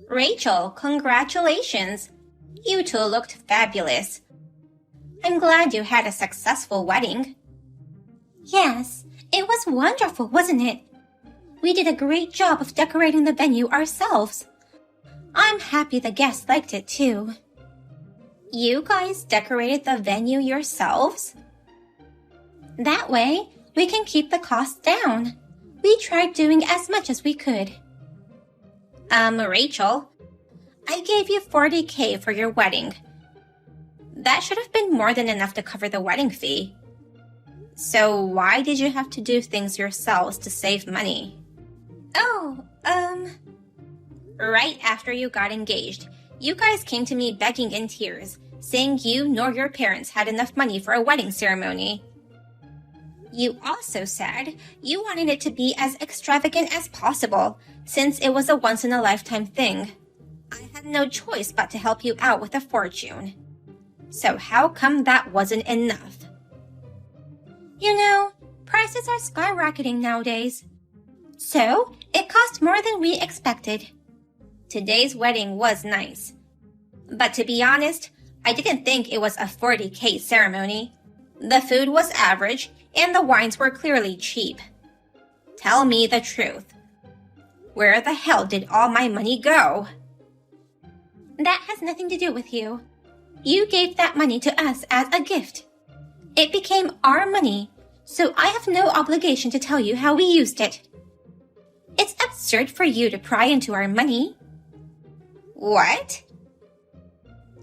Rachel, congratulations! You two looked fabulous. I'm glad you had a successful wedding. Yes, it was wonderful, wasn't it? We did a great job of decorating the venue ourselves. I'm happy the guests liked it too. You guys decorated the venue yourselves? That way, we can keep the costs down. We tried doing as much as we could. Rachel, I gave you $40,000 for your wedding. That should have been more than enough to cover the wedding fee. So why did you have to do things yourselves to save money? Right after you got engaged, you guys came to me begging in tears, saying you nor your parents had enough money for a wedding ceremony. You also said you wanted it to be as extravagant as possible, since it was a once-in-a-lifetime thing. I had no choice but to help you out with a fortune. So how come that wasn't enough? You know, prices are skyrocketing nowadays. So, it cost more than we expected. Today's wedding was nice. But to be honest, I didn't think it was a $40,000 ceremony. The food was average, and the wines were clearly cheap. Tell me the truth. Where the hell did all my money go? That has nothing to do with you. You gave that money to us as a gift. It became our money, so I have no obligation to tell you how we used it. It's absurd for you to pry into our money. What?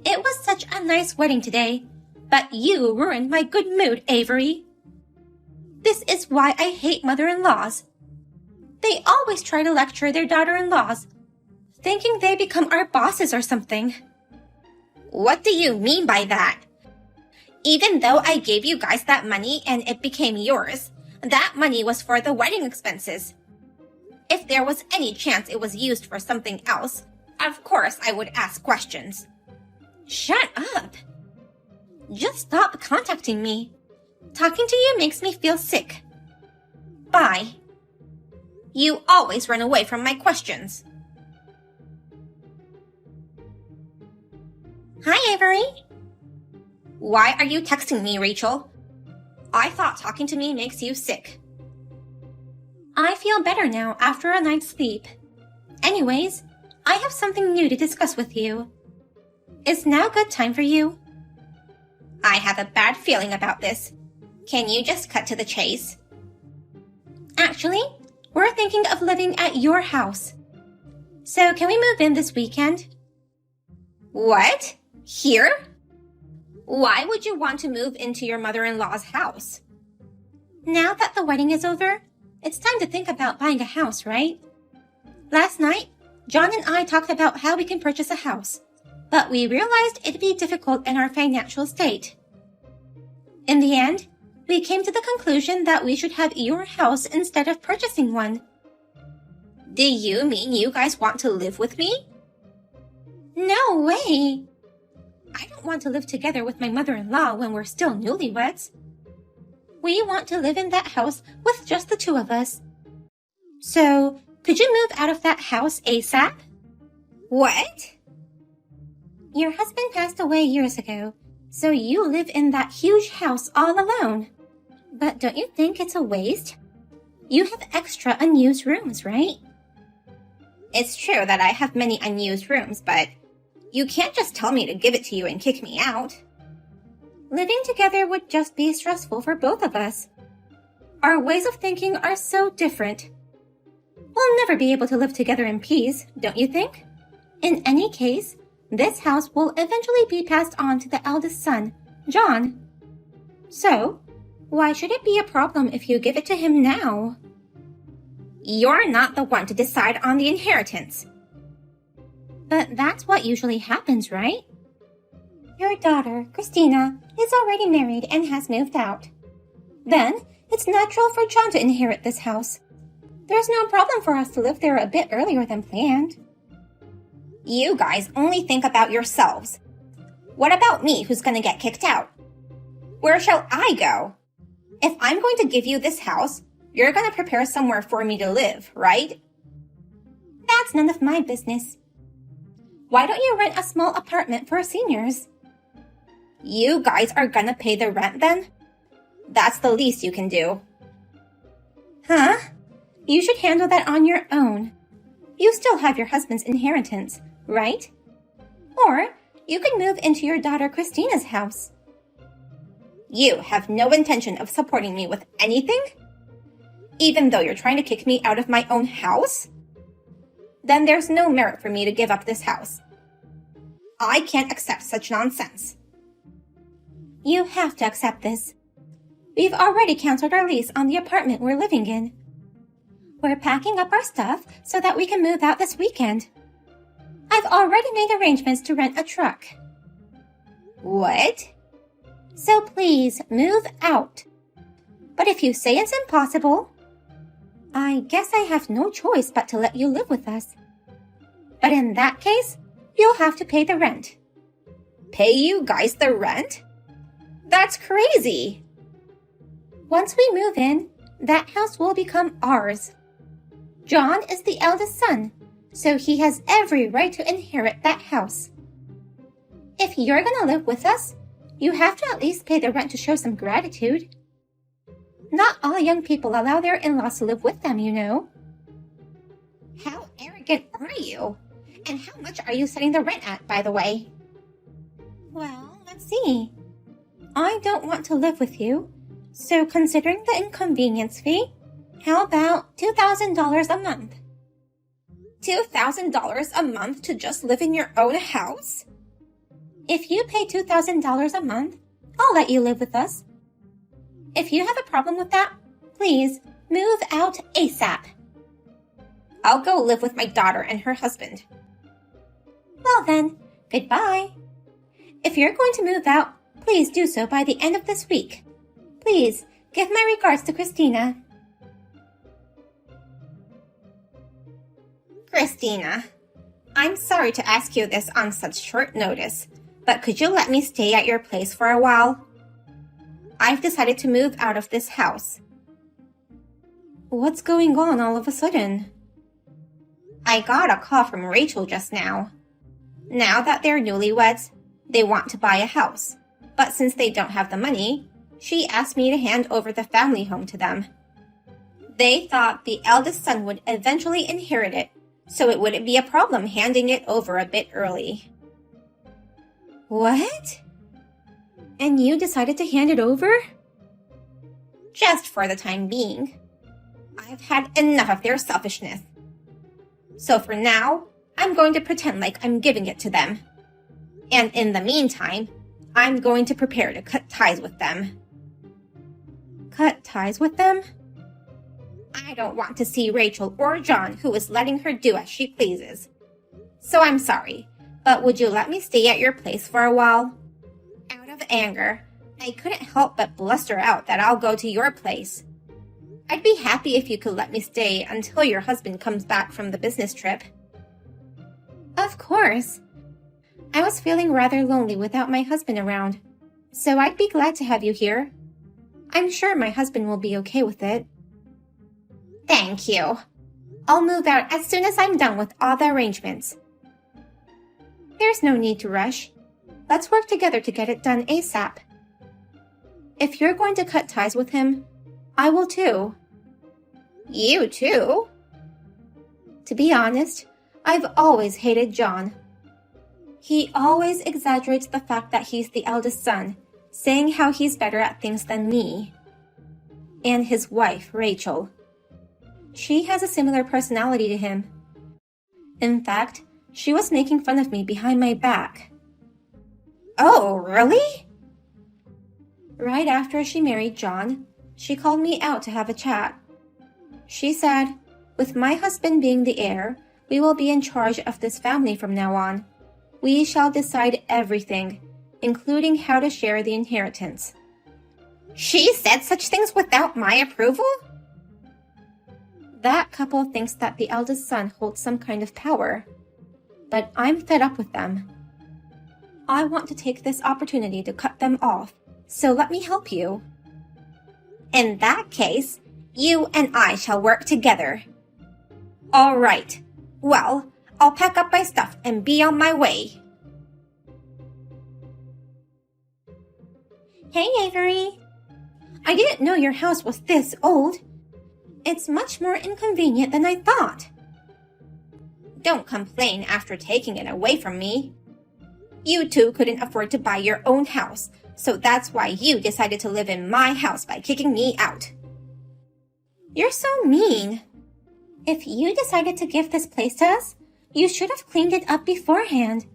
It was such a nice wedding today, but you ruined my good mood, Avery. This is why I hate mother-in-laws. They always try to lecture their daughter-in-laws, thinking they become our bosses or something. What do you mean by that? Even though I gave you guys that money and it became yours, that money was for the wedding expenses. If there was any chance it was used for something else, of course I would ask questions. Shut up! Just stop contacting me. Talking to you makes me feel sick. Bye. You always run away from my questions. Hi, Avery. Why are you texting me, Rachel? I thought talking to me makes you sick. I feel better now after a night's sleep. Anyways, I have something new to discuss with you. Is now a good time for you? I have a bad feeling about this. Can you just cut to the chase? Actually, we're thinking of living at your house. So can we move in this weekend? What? Here? Why would you want to move into your mother-in-law's house? Now that the wedding is over, it's time to think about buying a house, right? Last night, John and I talked about how we can purchase a house, but we realized it'd be difficult in our financial state. In the end, we came to the conclusion that we should have your house instead of purchasing one. Do you mean you guys want to live with me? No way! I don't want to live together with my mother-in-law when we're still newlyweds. We want to live in that house with just the two of us. So, could you move out of that house ASAP? What? Your husband passed away years ago, so you live in that huge house all alone. But don't you think it's a waste? You have extra unused rooms, right? It's true that I have many unused rooms, but you can't just tell me to give it to you and kick me out. Living together would just be stressful for both of us. Our ways of thinking are so different. We'll never be able to live together in peace, don't you think? In any case, this house will eventually be passed on to the eldest son, John. So, why should it be a problem if you give it to him now? You're not the one to decide on the inheritance. But that's what usually happens, right? Your daughter, Christina, is already married and has moved out. Then, it's natural for John to inherit this house. There's no problem for us to live there a bit earlier than planned. You guys only think about yourselves. What about me who's gonna get kicked out? Where shall I go? If I'm going to give you this house, you're gonna prepare somewhere for me to live, right? That's none of my business. Why don't you rent a small apartment for seniors? You guys are gonna pay the rent then? That's the least you can do. Huh? You should handle that on your own. You still have your husband's inheritance, right? Or you could move into your daughter Christina's house. You have no intention of supporting me with anything? Even though you're trying to kick me out of my own house? Then there's no merit for me to give up this house. I can't accept such nonsense. You have to accept this. We've already canceled our lease on the apartment we're living in. We're packing up our stuff so that we can move out this weekend. I've already made arrangements to rent a truck. What? So please move out. But if you say it's impossible, I guess I have no choice but to let you live with us. But in that case, you'll have to pay the rent. Pay you guys the rent? That's crazy. Once we move in, that house will become ours. John is the eldest son, so he has every right to inherit that house. If you're gonna live with us, you have to at least pay the rent to show some gratitude. Not all young people allow their in-laws to live with them, you know. How arrogant are you? And how much are you setting the rent at, by the way? Well, let's see. I don't want to live with you, so considering the inconvenience fee, how about $2,000 a month? $2,000 a month to just live in your own house? If you pay $2,000 a month, I'll let you live with us. If you have a problem with that, please move out ASAP. I'll go live with my daughter and her husband. Well then, goodbye. If you're going to move out, please do so by the end of this week. Please give my regards to Christina. Christina, I'm sorry to ask you this on such short notice, but could you let me stay at your place for a while? I've decided to move out of this house. What's going on all of a sudden? I got a call from Rachel just now. Now that they're newlyweds, they want to buy a house. But since they don't have the money, she asked me to hand over the family home to them. They thought the eldest son would eventually inherit it, so it wouldn't be a problem handing it over a bit early. What? And you decided to hand it over? Just for the time being. I've had enough of their selfishness. So for now, I'm going to pretend like I'm giving it to them. And in the meantime, I'm going to prepare to cut ties with them. Cut ties with them? I don't want to see Rachel or John, who is letting her do as she pleases. So I'm sorry, but would you let me stay at your place for a while? Out of anger, I couldn't help but bluster out that I'll go to your place. I'd be happy if you could let me stay until your husband comes back from the business trip. Of course. I was feeling rather lonely without my husband around, so I'd be glad to have you here. I'm sure my husband will be okay with it. Thank you. I'll move out as soon as I'm done with all the arrangements. There's no need to rush. Let's work together to get it done ASAP. If you're going to cut ties with him, I will too. You too? To be honest, I've always hated John. He always exaggerates the fact that he's the eldest son, saying how he's better at things than me. And his wife, Rachel. She has a similar personality to him. In fact, she was making fun of me behind my back. Oh, really? Right after she married John, she called me out to have a chat. She said, with my husband being the heir, we will be in charge of this family from now on. We shall decide everything, including how to share the inheritance. She said such things without my approval? That couple thinks that the eldest son holds some kind of power, but I'm fed up with them. I want to take this opportunity to cut them off, so let me help you. In that case, you and I shall work together. All right. Well, I'll pack up my stuff and be on my way. Hey, Avery. I didn't know your house was this old. It's much more inconvenient than I thought. Don't complain after taking it away from me. You two couldn't afford to buy your own house, so that's why you decided to live in my house by kicking me out. You're so mean. If you decided to give this place to us, you should have cleaned it up beforehand.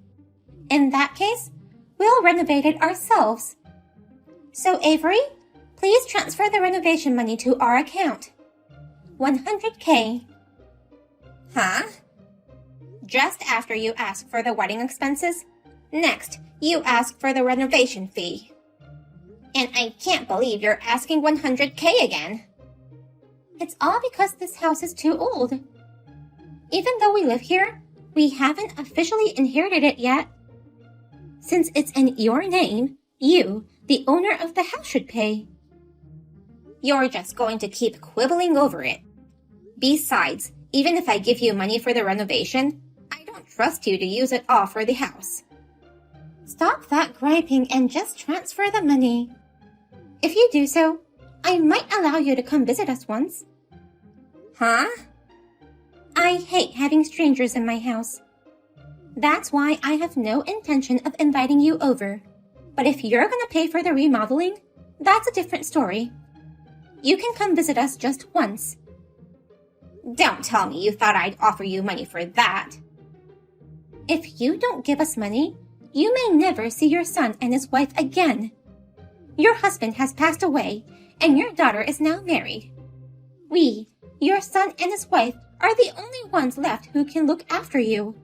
In that case, we'll renovate it ourselves. So, Avery, please transfer the renovation money to our account. $100K. Huh? Just after you ask for the wedding expenses, next, you ask for the renovation fee. And I can't believe you're asking $100K again. It's all because this house is too old. Even though we live here, we haven't officially inherited it yet. Since it's in your name, you, the owner of the house, should pay. You're just going to keep quibbling over it. Besides, even if I give you money for the renovation, I don't trust you to use it all for the house. Stop that griping and just transfer the money. If you do so, I might allow you to come visit us once. Huh? I hate having strangers in my house. That's why I have no intention of inviting you over. But if you're gonna pay for the remodeling, that's a different story. You can come visit us just once. Don't tell me you thought I'd offer you money for that. If you don't give us money, you may never see your son and his wife again. Your husband has passed away, and your daughter is now married. We, your son and his wife, are the only ones left who can look after you.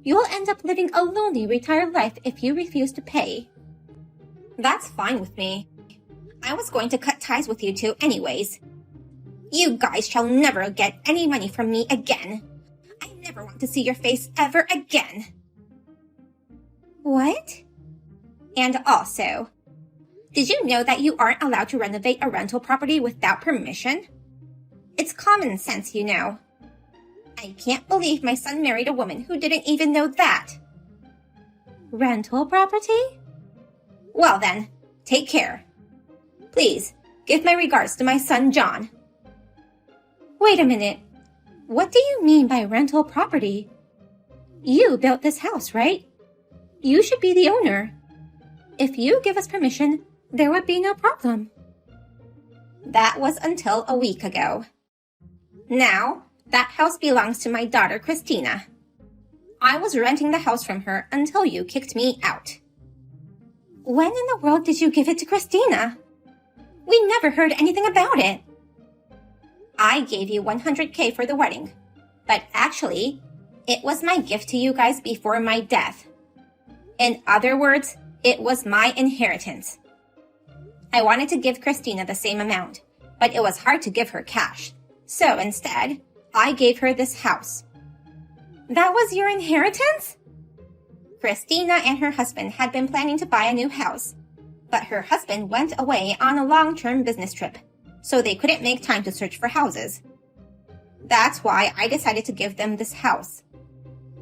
You'll end up living a lonely retired life if you refuse to pay. That's fine with me. I was going to cut ties with you two anyways. You guys shall never get any money from me again. I never want to see your face ever again. What? And also, did you know that you aren't allowed to renovate a rental property without permission? It's common sense, you know. I can't believe my son married a woman who didn't even know that. Rental property? Well then, take care. Please, give my regards to my son John. Wait a minute. What do you mean by rental property? You built this house, right? You should be the owner. If you give us permission, there would be no problem. That was until a week ago. Now, that house belongs to my daughter Christina. I was renting the house from her until you kicked me out. When in the world did you give it to Christina? We never heard anything about it. I gave you $100K for the wedding, but actually, it was my gift to you guys before my death. In other words, it was my inheritance. I wanted to give Christina the same amount, but it was hard to give her cash. So instead, I gave her this house. That was your inheritance? Christina and her husband had been planning to buy a new house, but her husband went away on a long-term business trip, so they couldn't make time to search for houses. That's why I decided to give them this house.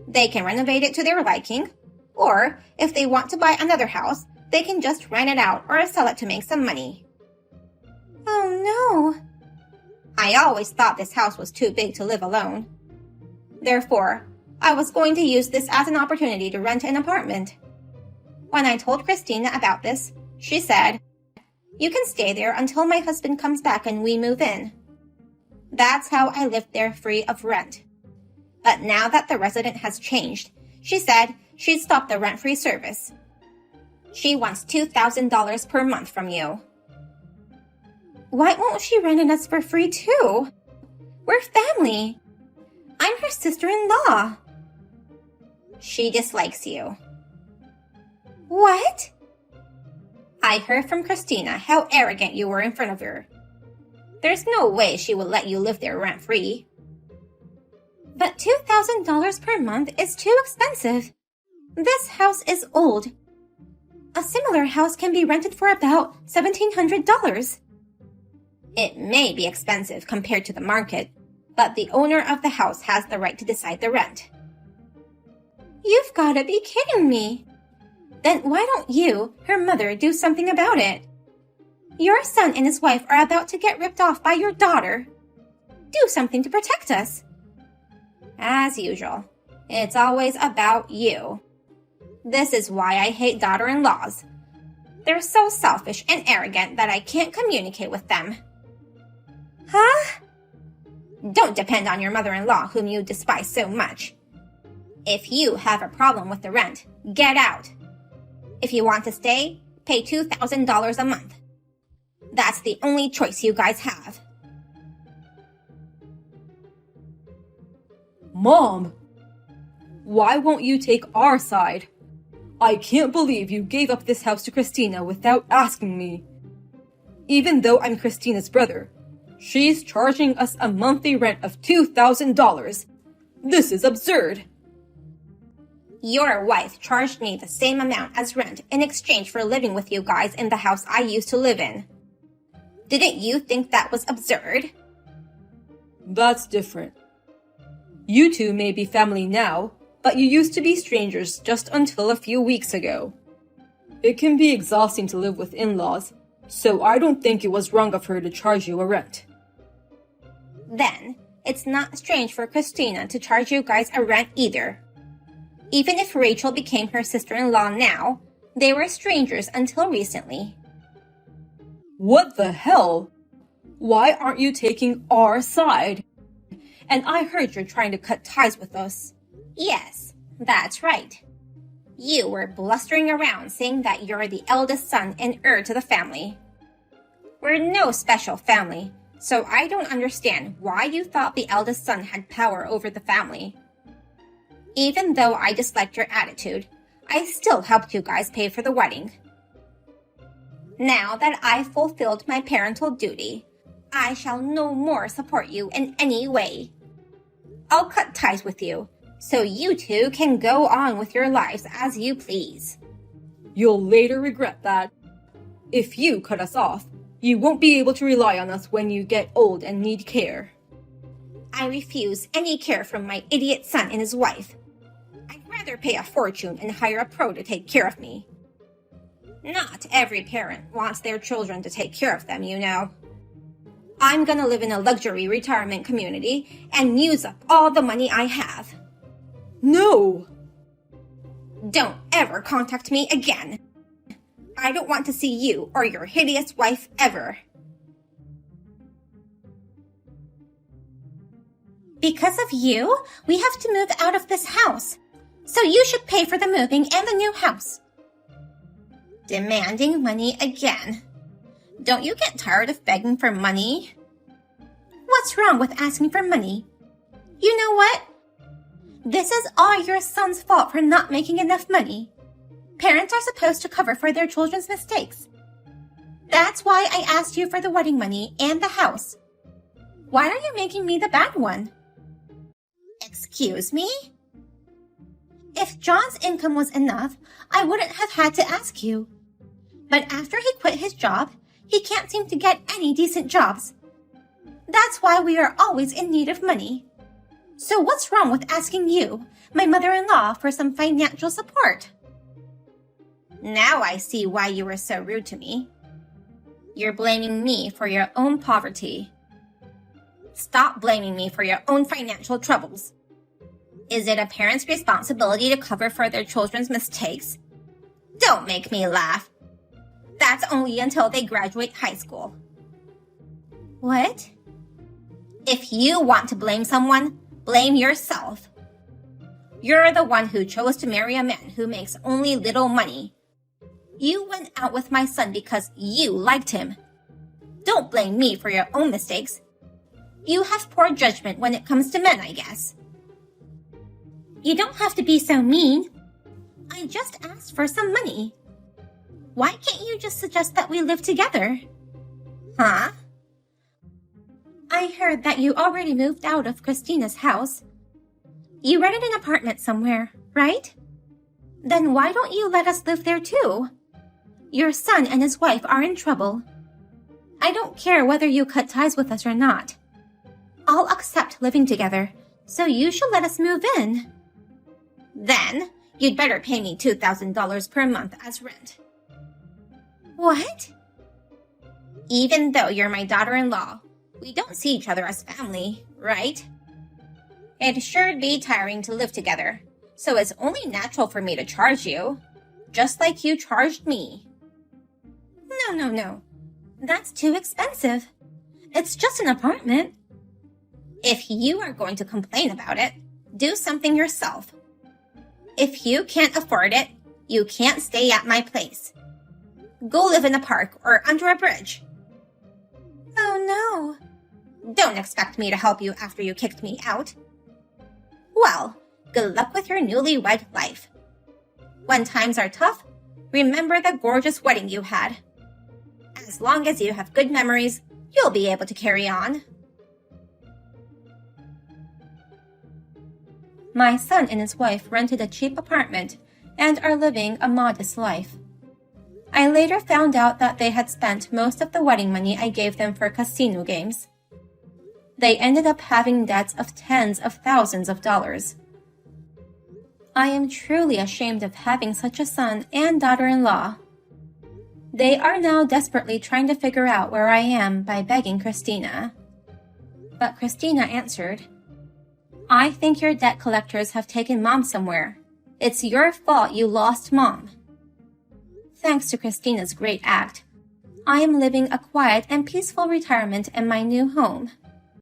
They can renovate it to their liking, or if they want to buy another house, they can just rent it out or sell it to make some money. Oh no! I always thought this house was too big to live alone. Therefore, I was going to use this as an opportunity to rent an apartment. When I told Christina about this, she said, "You can stay there until my husband comes back and we move in." That's how I lived there free of rent. But now that the resident has changed, she said she'd stop the rent-free service. She wants $2,000 per month from you. Why won't she rent it us for free too? We're family. I'm her sister-in-law. She dislikes you. What? I heard from Christina how arrogant you were in front of her. There's no way she will let you live there rent-free. But $2,000 per month is too expensive. This house is old. A similar house can be rented for about $1,700. It may be expensive compared to the market, but the owner of the house has the right to decide the rent. You've got to be kidding me. Then why don't you, her mother, do something about it? Your son and his wife are about to get ripped off by your daughter. Do something to protect us. As usual, it's always about you. This is why I hate daughter-in-laws. They're so selfish and arrogant that I can't communicate with them. Huh? Don't depend on your mother-in-law whom you despise so much. If you have a problem with the rent, get out. If you want to stay, pay $2,000 a month. That's the only choice you guys have. Mom! Why won't you take our side? I can't believe you gave up this house to Christina without asking me. Even though I'm Christina's brother, she's charging us a monthly rent of $2,000. This is absurd. Your wife charged me the same amount as rent in exchange for living with you guys in the house I used to live in. Didn't you think that was absurd? That's different. You two may be family now, but you used to be strangers just until a few weeks ago. It can be exhausting to live with in-laws, so I don't think it was wrong of her to charge you a rent. Then, it's not strange for Christina to charge you guys a rent either. Even if Rachel became her sister-in-law now, they were strangers until recently. What the hell? Why aren't you taking our side? And I heard you're trying to cut ties with us. Yes, that's right. You were blustering around saying that you're the eldest son and heir to the family. We're no special family, so I don't understand why you thought the eldest son had power over the family. Even though I disliked your attitude, I still helped you guys pay for the wedding. Now that I've fulfilled my parental duty, I shall no more support you in any way. I'll cut ties with you, so you two can go on with your lives as you please. You'll later regret that. If you cut us off, you won't be able to rely on us when you get old and need care. I refuse any care from my idiot son and his wife. I'd rather pay a fortune and hire a pro to take care of me. Not every parent wants their children to take care of them, you know. I'm gonna live in a luxury retirement community and use up all the money I have. No! Don't ever contact me again. I don't want to see you or your hideous wife ever. Because of you, we have to move out of this house. So you should pay for the moving and the new house. Demanding money again. Don't you get tired of begging for money? What's wrong with asking for money? You know what? This is all your son's fault for not making enough money. Parents are supposed to cover for their children's mistakes. That's why I asked you for the wedding money and the house. Why are you making me the bad one? Excuse me? If John's income was enough, I wouldn't have had to ask you. But after he quit his job, he can't seem to get any decent jobs. That's why we are always in need of money. So what's wrong with asking you, my mother-in-law, for some financial support? Now I see why you were so rude to me. You're blaming me for your own poverty. Stop blaming me for your own financial troubles. Is it a parent's responsibility to cover for their children's mistakes? Don't make me laugh. That's only until they graduate high school. What? If you want to blame someone, blame yourself. You're the one who chose to marry a man who makes only little money. You went out with my son because you liked him. Don't blame me for your own mistakes. You have poor judgment when it comes to men, I guess. You don't have to be so mean. I just asked for some money. Why can't you just suggest that we live together? Huh? I heard that you already moved out of Christina's house. You rented an apartment somewhere, right? Then why don't you let us live there too? Your son and his wife are in trouble. I don't care whether you cut ties with us or not. I'll accept living together, so you should let us move in. Then, you'd better pay me $2,000 per month as rent. What? Even though you're my daughter-in-law, we don't see each other as family, right? It'd sure be tiring to live together, so it's only natural for me to charge you, just like you charged me. No. That's too expensive. It's just an apartment. If you are going to complain about it, do something yourself. If you can't afford it, you can't stay at my place. Go live in a park or under a bridge. Oh no. Don't expect me to help you after you kicked me out. Well, good luck with your newlywed life. When times are tough, remember the gorgeous wedding you had. As long as you have good memories, you'll be able to carry on. My son and his wife rented a cheap apartment and are living a modest life. I later found out that they had spent most of the wedding money I gave them for casino games. They ended up having debts of tens of thousands of dollars. I am truly ashamed of having such a son and daughter-in-law. They are now desperately trying to figure out where I am by begging Christina. But Christina answered, I think your debt collectors have taken Mom somewhere. It's your fault you lost Mom. Thanks to Christina's great act, I am living a quiet and peaceful retirement in my new home.